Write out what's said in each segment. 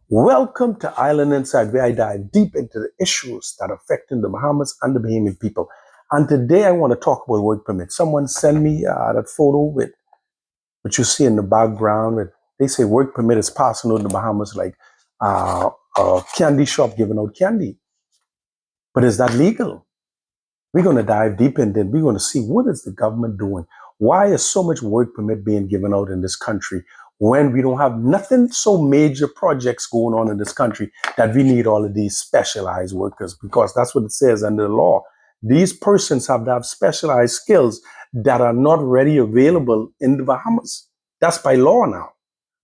Welcome to Island Inside, where I dive deep into the issues that are affecting the Bahamas and the Bahamian people. And today I want to talk about work permit. Someone sent me that photo with what you see in the background. They say work permit is passing out in the Bahamas like a candy shop giving out candy. But is that legal? We're going to dive deep into it. We're going to see what is the government doing. Why is so much work permit being given out in this country when we don't have nothing so major projects going on in this country that we need all of these specialized workers? Because that's what it says under the law. These persons have to have specialized skills that are not ready available in the Bahamas. That's by law now.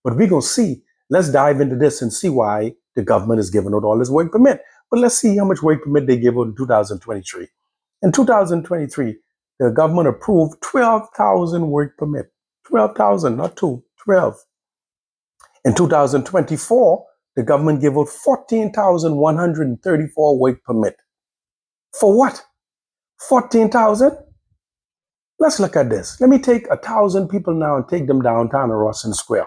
But we're going to see. Let's dive into this and see why the government is giving out all this work permit. But let's see how much work permit they gave out in 2023. In 2023, the government approved 12,000 work permit. 12,000, not two, 12. In 2024, the government gave out 14,134 work permit. For what? 14,000? Let's look at this. Let me take 1,000 people now and take them downtown to Rawson Square.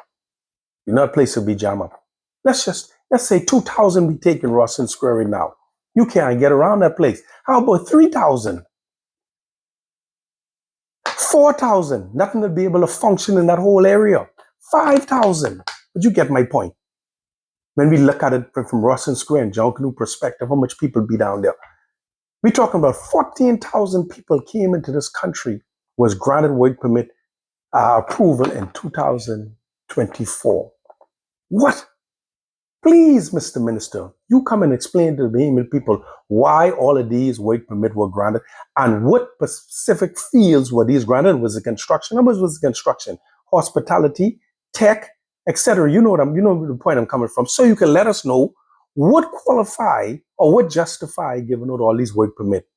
You're not a place to be jam up. Let's say 2,000 be taken Rawson Square right now. You can't get around that place. How about 3,000? 4,000? Nothing to be able to function in that whole area. 5,000. But you get my point. When we look at it from Rawson Square and John Canoe perspective, how much people be down there? We're talking about 14,000 people came into this country, was granted work permit approval in 2024. What? Please, Mr. Minister, you come and explain to the Bahamian people why all of these work permit were granted and what specific fields were these granted. Was it construction? Numbers was construction, hospitality, tech, etc. You know the point I'm coming from. So you can let us know what qualify or what justify giving out all these work permit.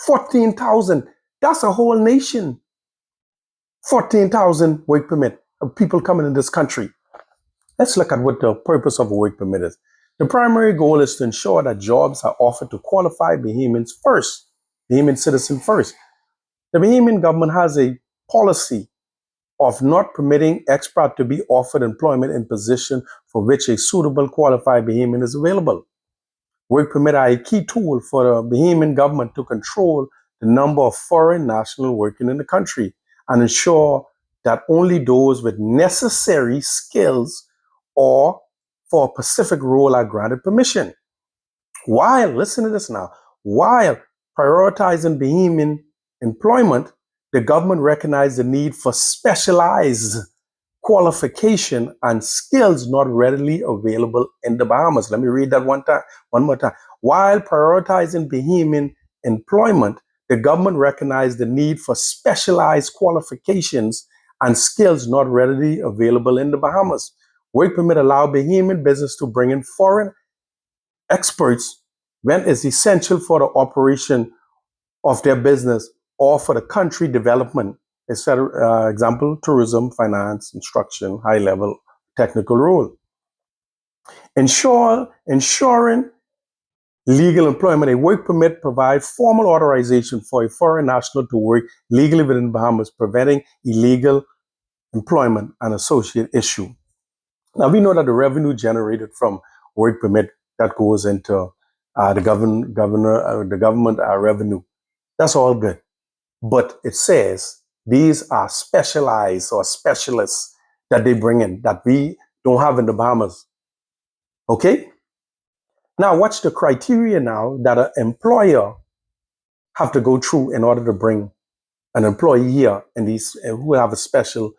14,000. That's a whole nation. 14,000 work permit of people coming in this country. Let's look at what the purpose of a work permit is. The primary goal is to ensure that jobs are offered to qualified Bahamians first, Bahamian citizens first. The Bahamian government has a policy of not permitting expat to be offered employment in position for which a suitable qualified Bahamian is available. Work permit are a key tool for the Bahamian government to control the number of foreign nationals working in the country and ensure that only those with necessary skills or for a specific role are granted permission. While, listen to this now, while prioritizing Bahamian employment, the government recognized the need for specialized qualification and skills not readily available in the Bahamas. Let me read that one more time. While prioritizing Bahamian employment, the government recognized the need for specialized qualifications and skills not readily available in the Bahamas. Work permit allow Bahamian business to bring in foreign experts when it's essential for the operation of their business or for the country development, etc. Example, tourism, finance, instruction, high-level technical role. Ensuring legal employment. A work permit provides formal authorization for a foreign national to work legally within Bahamas, preventing illegal employment and associate issue. Now, we know that the revenue generated from work permit that goes into the government revenue. That's all good. But it says these are specialized or specialists that they bring in that we don't have in the Bahamas. Okay? Now, watch the criteria now that an employer have to go through in order to bring an employee here and these who have a special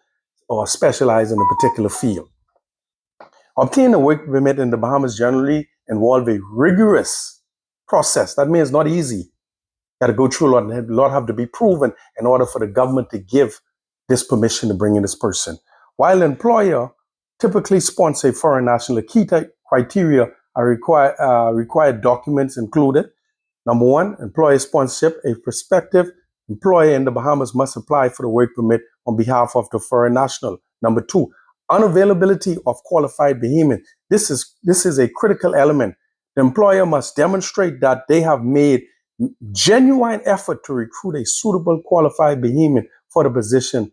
or specialize in a particular field. Obtaining a work permit in the Bahamas generally involve a rigorous process. That means not easy. Got to go through a lot have to be proven in order for the government to give this permission to bring in this person. While the employer typically sponsor a foreign national, the key criteria are required documents included. Number one, employer sponsorship. A prospective employer in the Bahamas must apply for the work permit on behalf of the foreign national. Number two, unavailability of qualified Bahamian. This is a critical element. The employer must demonstrate that they have made genuine effort to recruit a suitable qualified Bahamian for the position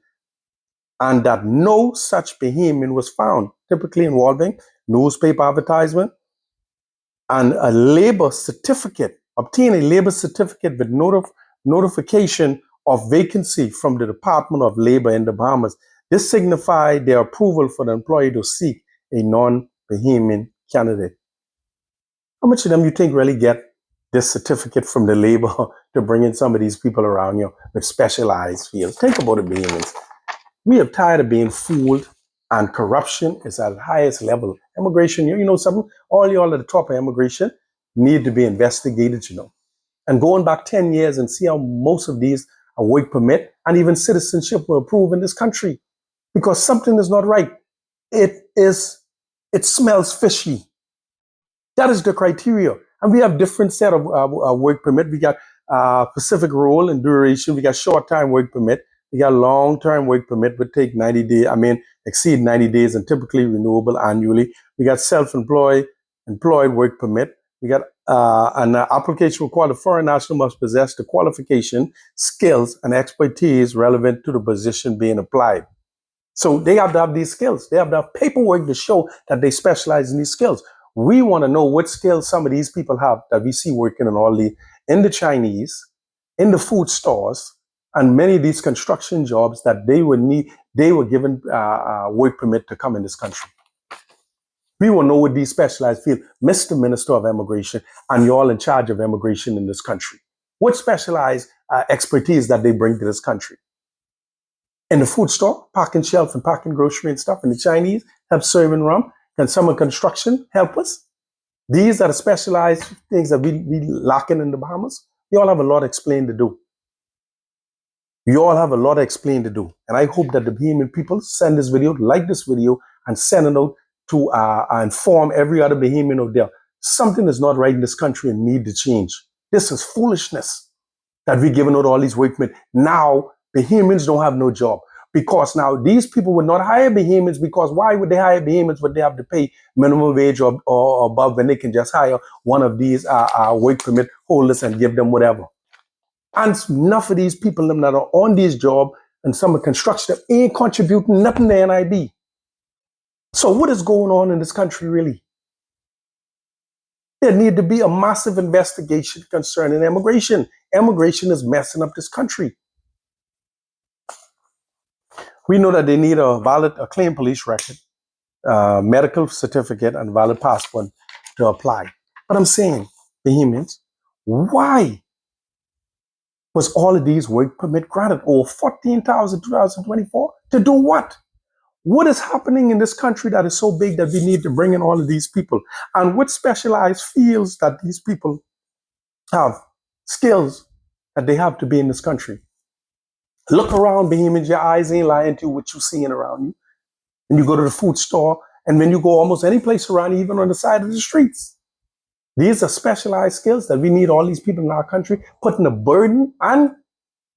and that no such Bahamian was found, typically involving newspaper advertisement, and a labor certificate, obtain a labor certificate with notification of vacancy from the Department of Labor in the Bahamas. This signified their approval for the employee to seek a non-Bahamian candidate. How much of them you think really get this certificate from the labor to bring in some of these people around you with specialized fields? Think about it, Bahamians. We are tired of being fooled, and corruption is at the highest level. Immigration, you know something? All y'all at the top of immigration need to be investigated, you know. And going back 10 years and see how most of these are work permit and even citizenship were approved in this country. Because something is not right. It smells fishy. That is the criteria. And we have different set of work permit. We got specific role and duration. We got short-time work permit. We got long-term work permit, would take 90 days, exceed 90 days and typically renewable annually. We got employed work permit. We got an application required a foreign national must possess the qualification, skills, and expertise relevant to the position being applied. So they have to have these skills. They have to have paperwork to show that they specialize in these skills. We want to know what skills some of these people have that we see working in the Chinese, in the food stores, and many of these construction jobs that they were given work permit to come in this country. We will know what these specialized fields, Mr. Minister of Immigration, and you're all in charge of immigration in this country. What specialized expertise that they bring to this country? In the food store, packing shelf and packing grocery and stuff. In the Chinese, help serving rum. Can summer construction help us? These are the specialized things that we lacking in the Bahamas. You all have a lot to explain to do. You all have a lot to explain to do. And I hope that the Bahamian people send this video, like this video, and send it out to inform every other Bahamian out there. Something is not right in this country and need to change. This is foolishness that we're giving out all these workmen. Now, Bahamians don't have no job. Because now these people would not hire Bahamians, because why would they hire Bahamians when they have to pay minimum wage or above when they can just hire one of these work permit holders and give them whatever? And enough of these people that are on these jobs and some of construction ain't contributing nothing to NIB. So what is going on in this country really? There need to be a massive investigation concerning immigration. Immigration is messing up this country. We know that they need a clean police record, medical certificate, and valid passport to apply. But I'm saying, Bahamians, why was all of these work permit granted? Over 14,000 2024? To do what? What is happening in this country that is so big that we need to bring in all of these people? And what specialized fields that these people have, skills that they have to be in this country? Look around, Bahamians, your eyes ain't lying to you what you're seeing around you. And you go to the food store, and when you go almost any place around, even on the side of the streets. These are specialized skills that we need all these people in our country putting a burden, and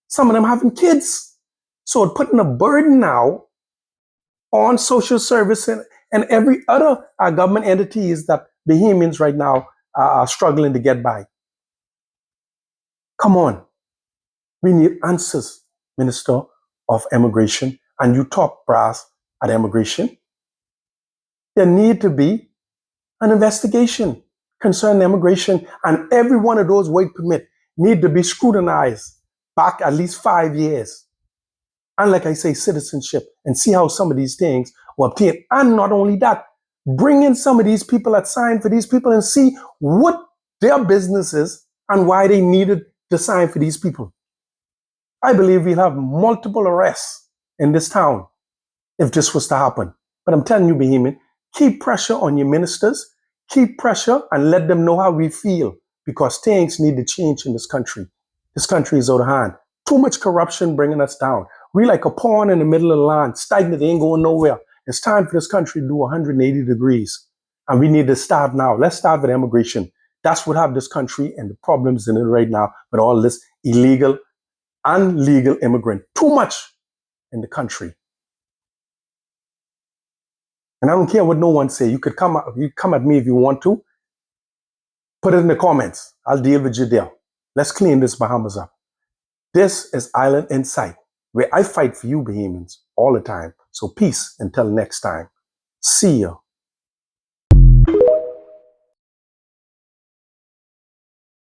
some of them having kids. So putting a burden now on social service and every other government entities that Bahamians right now are struggling to get by. Come on. We need answers, Minister of Immigration, and you top brass at immigration. There need to be an investigation concerning immigration, and every one of those work permit need to be scrutinized back at least 5 years. And like I say, citizenship, and see how some of these things were obtained. And not only that, bring in some of these people that signed for these people and see what their business is and why they needed to sign for these people. I believe we'll have multiple arrests in this town if this was to happen. But I'm telling you, Bahamian, keep pressure on your ministers, keep pressure and let them know how we feel, because things need to change in this country. This country is out of hand. Too much corruption bringing us down. We like a pawn in the middle of the line, stagnant, ain't going nowhere. It's time for this country to do 180 degrees. And we need to start now. Let's start with immigration. That's what have this country and the problems in it right now with all this illegal and legal immigrant. Too much in the country. And I don't care what no one say. You come at me if you want to. Put it in the comments. I'll deal with you there. Let's clean this Bahamas up. This is Island Insight, where I fight for you Bahamians all the time. So peace until next time. See ya.